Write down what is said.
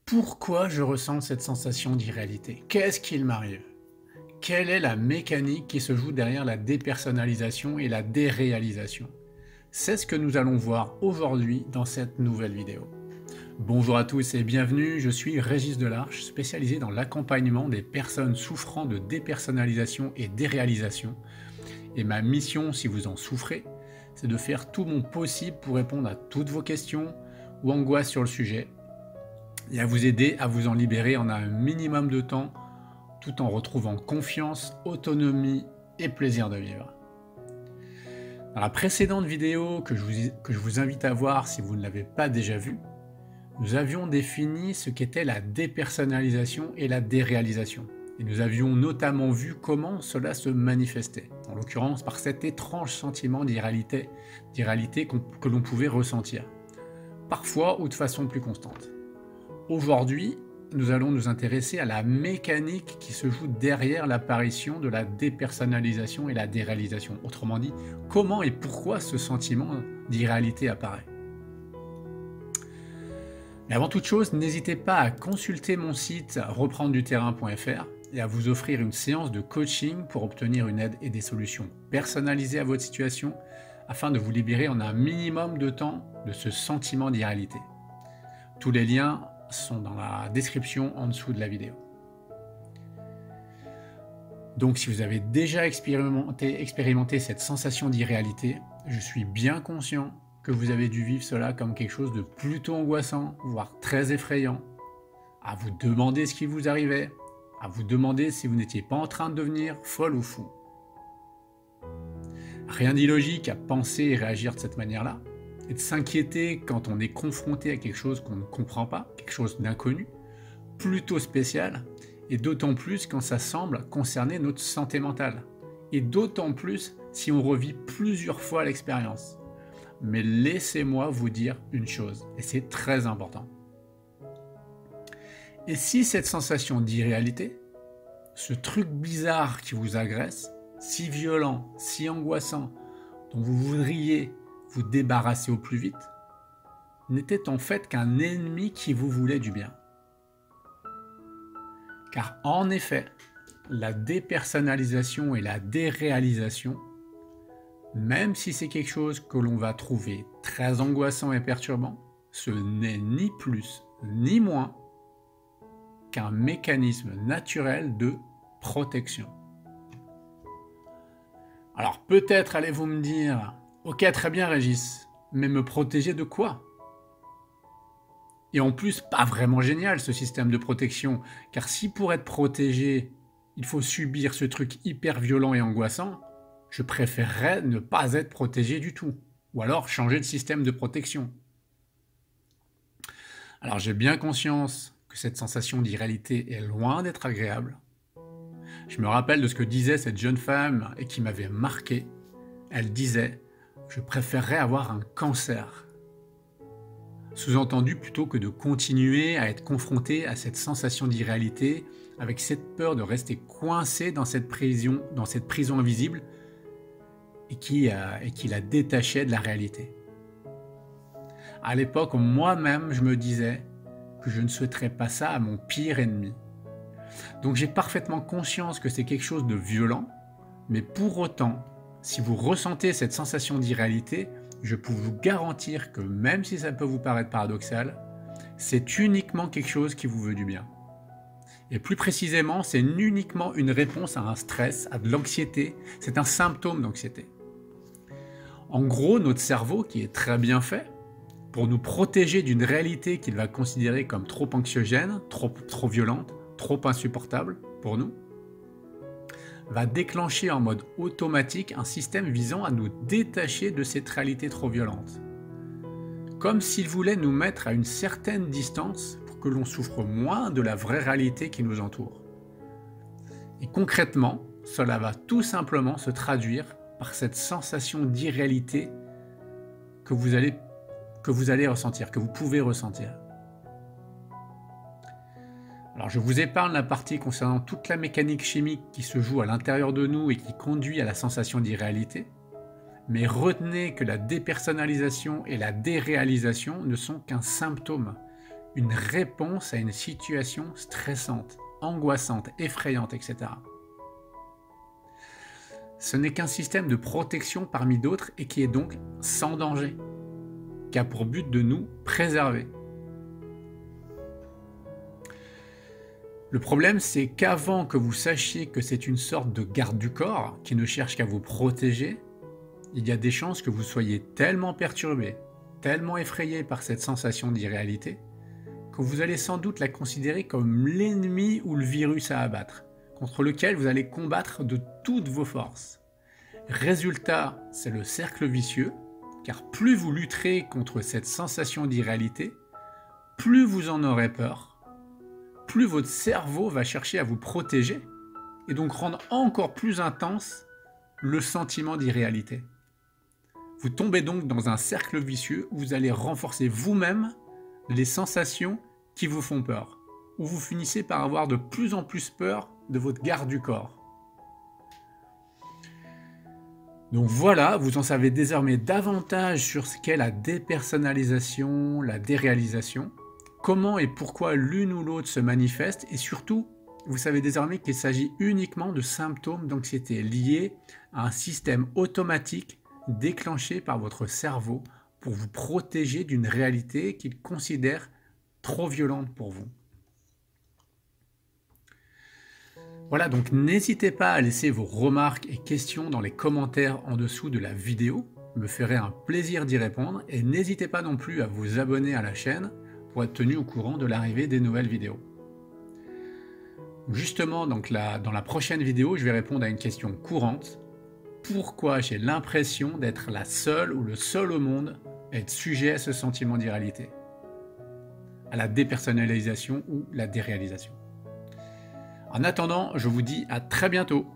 Pourquoi je ressens cette sensation d'irréalité? Qu'est-ce qu'il m'arrive? Quelle est la mécanique qui se joue derrière la dépersonnalisation et la déréalisation? C'est ce que nous allons voir aujourd'hui dans cette nouvelle vidéo. Bonjour à tous et bienvenue, je suis Régis Delarche, spécialisé dans l'accompagnement des personnes souffrant de dépersonnalisation et déréalisation. Et ma mission, si vous en souffrez, c'est de faire tout mon possible pour répondre à toutes vos questions ou angoisses sur le sujet et à vous aider à vous en libérer en un minimum de temps, tout en retrouvant confiance, autonomie et plaisir de vivre. Dans la précédente vidéo que je vous invite à voir si vous ne l'avez pas déjà vue, nous avions défini ce qu'était la dépersonnalisation et la déréalisation. Et nous avions notamment vu comment cela se manifestait, en l'occurrence par cet étrange sentiment d'irréalité que l'on pouvait ressentir, parfois ou de façon plus constante. Aujourd'hui, nous allons nous intéresser à la mécanique qui se joue derrière l'apparition de la dépersonnalisation et la déréalisation. Autrement dit, comment et pourquoi ce sentiment d'irréalité apparaît. Mais avant toute chose, n'hésitez pas à consulter mon site reprendreduterrain.fr et à vous offrir une séance de coaching pour obtenir une aide et des solutions personnalisées à votre situation afin de vous libérer en un minimum de temps de ce sentiment d'irréalité. Tous les liens sont dans la description en dessous de la vidéo. Donc si vous avez déjà expérimenté cette sensation d'irréalité, je suis bien conscient que vous avez dû vivre cela comme quelque chose de plutôt angoissant, voire très effrayant, à vous demander ce qui vous arrivait, à vous demander si vous n'étiez pas en train de devenir folle ou fou. Rien d'illogique à penser et réagir de cette manière-là, et de s'inquiéter quand on est confronté à quelque chose qu'on ne comprend pas, quelque chose d'inconnu, plutôt spécial, et d'autant plus quand ça semble concerner notre santé mentale, et d'autant plus si on revit plusieurs fois l'expérience. Mais laissez-moi vous dire une chose, et c'est très important. Et si cette sensation d'irréalité, ce truc bizarre qui vous agresse, si violent, si angoissant, dont vous voudriez vous débarrasser au plus vite, n'était en fait qu'un ennemi qui vous voulait du bien. Car en effet, la dépersonnalisation et la déréalisation, même si c'est quelque chose que l'on va trouver très angoissant et perturbant, ce n'est ni plus ni moins qu'un mécanisme naturel de protection. Alors peut-être allez-vous me dire « Ok, très bien Régis, mais me protéger de quoi ?» Et en plus, pas vraiment génial ce système de protection, car si pour être protégé, il faut subir ce truc hyper violent et angoissant, je préférerais ne pas être protégé du tout, ou alors changer de système de protection. Alors j'ai bien conscience que cette sensation d'irréalité est loin d'être agréable. Je me rappelle de ce que disait cette jeune femme et qui m'avait marqué. Elle disait « Je préférerais avoir un cancer ». Sous-entendu, plutôt que de continuer à être confronté à cette sensation d'irréalité, avec cette peur de rester coincé dans cette prison invisible et qui la détachait de la réalité. À l'époque, moi-même, je me disais que je ne souhaiterais pas ça à mon pire ennemi. Donc j'ai parfaitement conscience que c'est quelque chose de violent, mais pour autant, si vous ressentez cette sensation d'irréalité, je peux vous garantir que même si ça peut vous paraître paradoxal, c'est uniquement quelque chose qui vous veut du bien. Et plus précisément, c'est uniquement une réponse à un stress, à de l'anxiété, c'est un symptôme d'anxiété. En gros, notre cerveau, qui est très bien fait, pour nous protéger d'une réalité qu'il va considérer comme trop anxiogène, trop violente, trop insupportable pour nous, va déclencher en mode automatique un système visant à nous détacher de cette réalité trop violente. Comme s'il voulait nous mettre à une certaine distance pour que l'on souffre moins de la vraie réalité qui nous entoure. Et concrètement, cela va tout simplement se traduire par cette sensation d'irréalité que vous allez ressentir, que vous pouvez ressentir. Alors je vous épargne la partie concernant toute la mécanique chimique qui se joue à l'intérieur de nous et qui conduit à la sensation d'irréalité, mais retenez que la dépersonnalisation et la déréalisation ne sont qu'un symptôme, une réponse à une situation stressante, angoissante, effrayante, etc. Ce n'est qu'un système de protection parmi d'autres et qui est donc sans danger, qui a pour but de nous préserver. Le problème, c'est qu'avant que vous sachiez que c'est une sorte de garde du corps qui ne cherche qu'à vous protéger, il y a des chances que vous soyez tellement perturbé, tellement effrayé par cette sensation d'irréalité, que vous allez sans doute la considérer comme l'ennemi ou le virus à abattre, contre lequel vous allez combattre de toutes vos forces. Résultat, c'est le cercle vicieux, car plus vous lutterez contre cette sensation d'irréalité, plus vous en aurez peur, plus votre cerveau va chercher à vous protéger et donc rendre encore plus intense le sentiment d'irréalité. Vous tombez donc dans un cercle vicieux où vous allez renforcer vous-même les sensations qui vous font peur, où vous finissez par avoir de plus en plus peur de votre garde du corps. Donc voilà, vous en savez désormais davantage sur ce qu'est la dépersonnalisation, la déréalisation, comment et pourquoi l'une ou l'autre se manifeste, et surtout, vous savez désormais qu'il s'agit uniquement de symptômes d'anxiété liés à un système automatique déclenché par votre cerveau pour vous protéger d'une réalité qu'il considère trop violente pour vous. Voilà, donc n'hésitez pas à laisser vos remarques et questions dans les commentaires en dessous de la vidéo, je me ferai un plaisir d'y répondre, et n'hésitez pas non plus à vous abonner à la chaîne pour être tenu au courant de l'arrivée des nouvelles vidéos. Justement, donc dans la prochaine vidéo, je vais répondre à une question courante. Pourquoi j'ai l'impression d'être la seule ou le seul au monde à être sujet à ce sentiment d'irréalité, à la dépersonnalisation ou la déréalisation? En attendant, je vous dis à très bientôt.